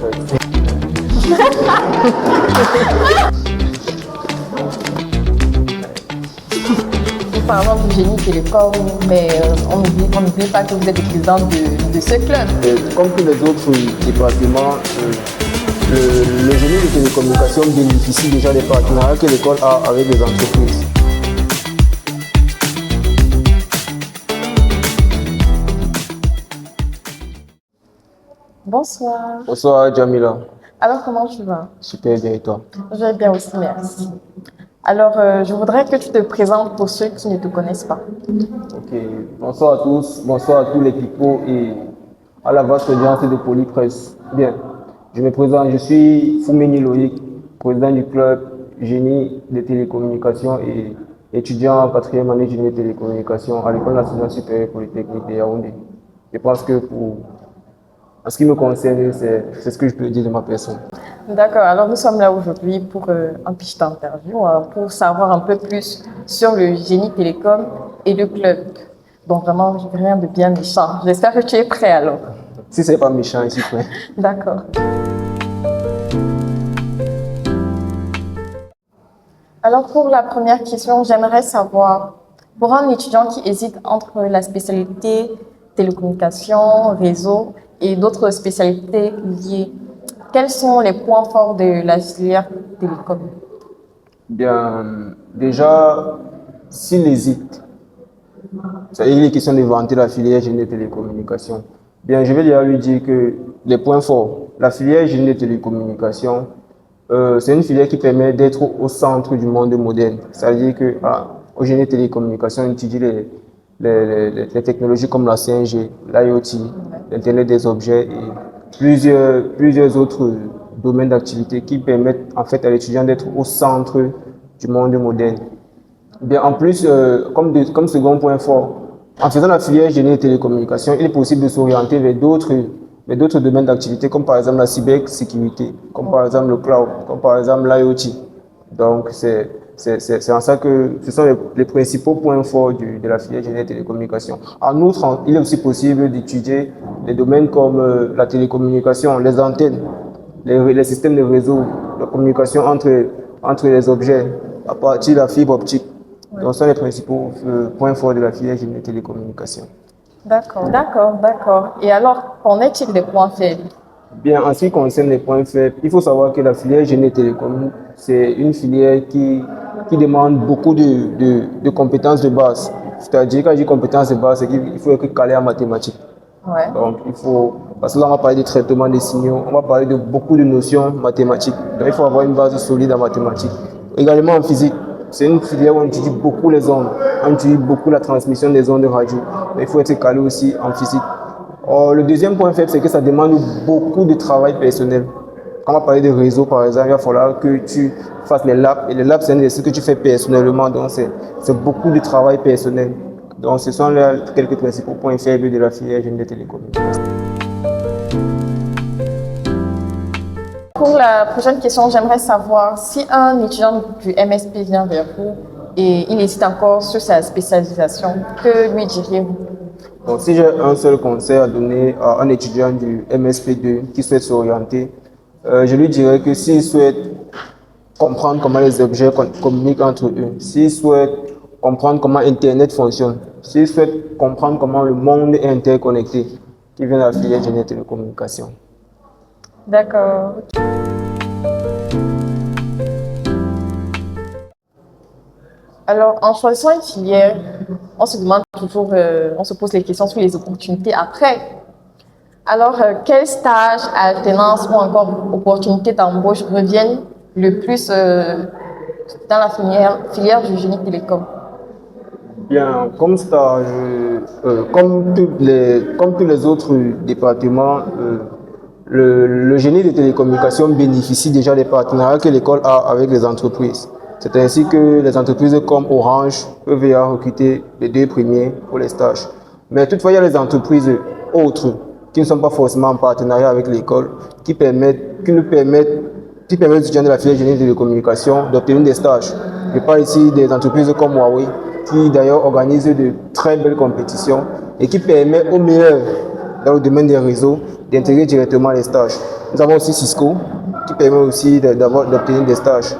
Nous parlons du génie télécom, mais on n'oublie pas que vous êtes le président de ce club. Comme tous les autres départements, le génie de télécommunications bénéficie déjà des partenariats que l'école a avec les entreprises. Bonsoir. Bonsoir Jamila. Alors, comment tu vas? Super bien et toi? Je vais bien aussi, merci. Alors, je voudrais que tu te présentes pour ceux qui ne te connaissent pas. Ok, bonsoir à tous, bonsoir à tous les pipots et à la vaste audience de Polypresse. Bien, je me présente, je suis Foumeni Loïc, président du club Génie des télécommunications et étudiant en 4e année Génie des télécommunications à l'École nationale supérieure polytechnique de Yaoundé. Je pense que en ce qui me concerne, c'est ce que je peux dire de ma personne. D'accord, alors nous sommes là aujourd'hui pour un petit interview, pour savoir un peu plus sur le génie télécom et le club. Donc vraiment, rien de bien méchant. J'espère que tu es prêt alors. Si ce n'est pas méchant, ici prêt. D'accord. Alors pour la première question, j'aimerais savoir, pour un étudiant qui hésite entre la spécialité télécommunications, réseau et d'autres spécialités liées, quels sont les points forts de la filière télécom? Bien, déjà, s'il hésite, il est question de vanter la filière génie des télécommunications. Bien, je vais déjà lui dire que les points forts, la filière génie des télécommunications, c'est une filière qui permet d'être au centre du monde moderne. C'est-à-dire que au génie des télécommunications, on étudie les technologies comme la 5G, l'IoT, l'Internet des objets et plusieurs autres domaines d'activité qui permettent en fait à l'étudiant d'être au centre du monde moderne. Bien, en plus, comme second point fort, en faisant la filière génie des télécommunications, il est possible de s'orienter vers d'autres domaines d'activité, comme par exemple la cybersécurité, comme par exemple le cloud, comme par exemple l'IoT. Donc, c'est en ça que ce sont les principaux points forts de la filière génie des télécommunications. En outre, il est aussi possible d'étudier des domaines comme la télécommunication, les antennes, les systèmes de réseau, la communication entre les objets à partir de la fibre optique. Donc, ce sont les principaux points forts de la filière génie des télécommunications. D'accord. Et alors, qu'en est-il des points faibles? Bien, en ce qui concerne les points faibles, il faut savoir que la filière génie des télécom, c'est une filière qui demande beaucoup de compétences de base. C'est-à-dire, quand je dis compétences de base, c'est qu'il faut être calé en mathématiques. Ouais. Donc, parce que là, on va parler de traitement des signaux, on va parler de beaucoup de notions mathématiques. Donc, il faut avoir une base solide en mathématiques. Également en physique, c'est une filière où on étudie beaucoup les ondes, on étudie beaucoup la transmission des ondes de radio. Mais il faut être calé aussi en physique. Le deuxième point faible, c'est que ça demande beaucoup de travail personnel. Quand on va parler de réseau, par exemple, il va falloir que tu fasses les labs. Et les labs, c'est ce que tu fais personnellement. Donc, c'est beaucoup de travail personnel. Donc, ce sont là quelques principaux points faibles de la filière génie des télécommunications. Pour la prochaine question, j'aimerais savoir si un étudiant du MSP vient vers vous et il hésite encore sur sa spécialisation, que lui diriez-vous? Donc, si j'ai un seul conseil à donner à un étudiant du MSP2 qui souhaite s'orienter, je lui dirais que s'il souhaite comprendre comment les objets communiquent entre eux, s'il souhaite comprendre comment Internet fonctionne, s'il souhaite comprendre comment le monde est interconnecté, qu'il vienne à la filière génie des télécommunications. D'accord. Alors, en choisissant une filière, on se demande toujours, on se pose les questions sur les opportunités après. Alors, quels stages, alternances ou encore opportunités d'embauche reviennent le plus dans la filière du génie télécom? Bien, comme stage, comme tous les autres départements, le génie des télécommunications bénéficie déjà des partenariats que l'école a avec les entreprises. C'est ainsi que les entreprises comme Orange peuvent recruter les 2 premiers pour les stages. Mais toutefois, il y a les entreprises autres qui ne sont pas forcément en partenariat avec l'école, qui permettent aux étudiants de la filière génie des télécommunications d'obtenir des stages. Je parle ici des entreprises comme Huawei, qui d'ailleurs organisent de très belles compétitions et qui permettent aux meilleurs dans le domaine des réseaux, d'intégrer directement les stages. Nous avons aussi Cisco qui permet aussi d'obtenir des stages.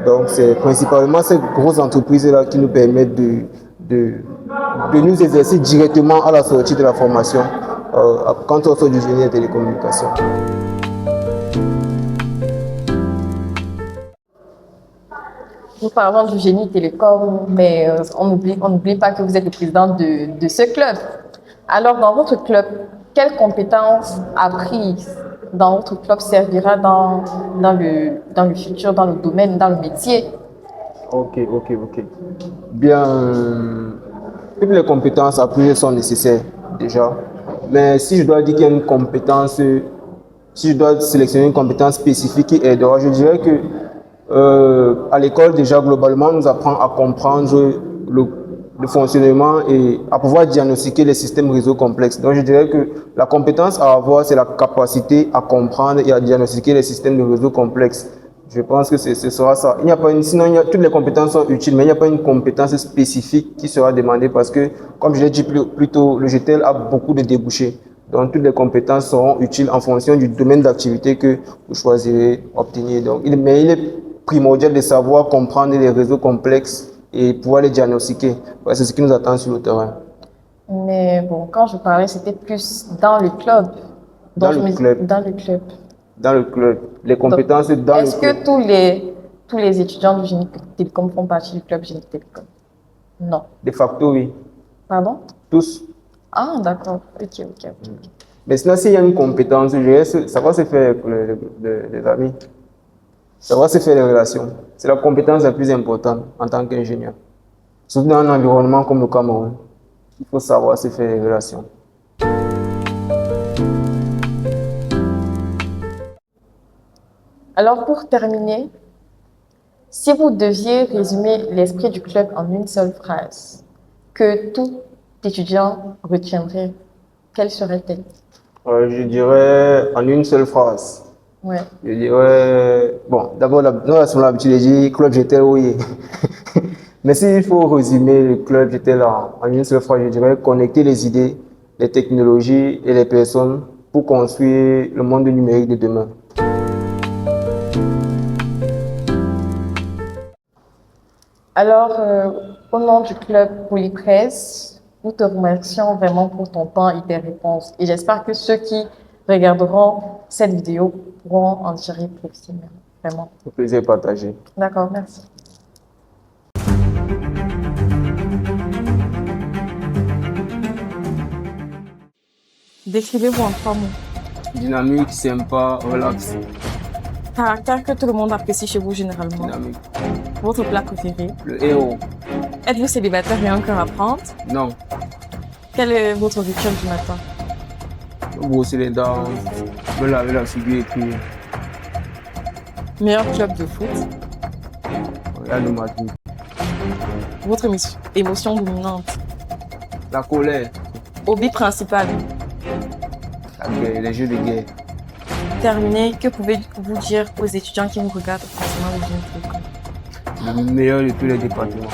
Donc, c'est principalement ces grosses entreprises-là qui nous permettent de nous exercer directement à la sortie de la formation quand on sort du génie des télécommunications. Nous parlons du génie télécom, mais on n'oublie pas que vous êtes le président de ce club. Alors, dans votre club, quelles compétences apprises dans votre club servira dans le futur, dans le domaine, dans le métier? Ok. Bien, toutes les compétences apprises sont nécessaires déjà. Mais si je dois dire qu'il y a une compétence, si je dois sélectionner une compétence spécifique qui aidera, je dirais que à l'école, déjà, globalement, on nous apprend à comprendre le fonctionnement et à pouvoir diagnostiquer les systèmes réseaux complexes. Donc, je dirais que la compétence à avoir, c'est la capacité à comprendre et à diagnostiquer les systèmes de réseaux complexes. Je pense que ce sera ça. Il n'y a pas toutes les compétences sont utiles, mais il n'y a pas une compétence spécifique qui sera demandée parce que, comme je l'ai dit plus tôt, le GTL a beaucoup de débouchés. Donc, toutes les compétences seront utiles en fonction du domaine d'activité que vous choisirez d'obtenir. Donc, mais il est primordial de savoir comprendre les réseaux complexes et pouvoir les diagnostiquer. Ouais, c'est ce qui nous attend sur le terrain. Mais bon, quand je parlais, c'était plus dans le club. Dans le club. Dans le club. Les compétences dans le club. Est-ce que tous les étudiants du génie télécom font partie du club génie télécom? Non. De facto, oui. Pardon? Tous. Ah, d'accord. Ok. Mais sinon, s'il y a une compétence, ça va se faire pour les amis. Ça va se faire les relations. C'est la compétence la plus importante en tant qu'ingénieur. Surtout dans un environnement comme le Cameroun. Il faut savoir se faire les relations. Alors, pour terminer, si vous deviez résumer l'esprit du club en une seule phrase, que tout étudiant retiendrait, quelle serait-elle? Je dirais en une seule phrase. Ouais. Je dirais, bon, d'abord, nous avons l'habitude de dire club GTL, oui. Mais s'il faut résumer le club GTL en une seule phrase, je dirais connecter les idées, les technologies et les personnes pour construire le monde numérique de demain. Alors, au nom du club Polypresse, nous te remercions vraiment pour ton temps et tes réponses. Et j'espère que ceux qui regarderont cette vidéo pourront en tirer profit. Vraiment. Au plaisir partagé. D'accord, merci. Décrivez-vous en 3 mots. Dynamique, sympa, relax. Caractère que tout le monde apprécie chez vous généralement. Dynamique. Votre plat préféré. Le héros. Êtes-vous célibataire et un cœur à prendre? Non. Quel est votre rituel du matin? Brosser les dents, me laver la figure et puis Meilleur club de foot? regarde le matin. Votre émotion dominante? La colère, Hobby principal? la guerre, les jeux de guerre. Terminé, que pouvez-vous dire aux étudiants qui nous regardent concernant le génie télécom? Le meilleur de tous les départements.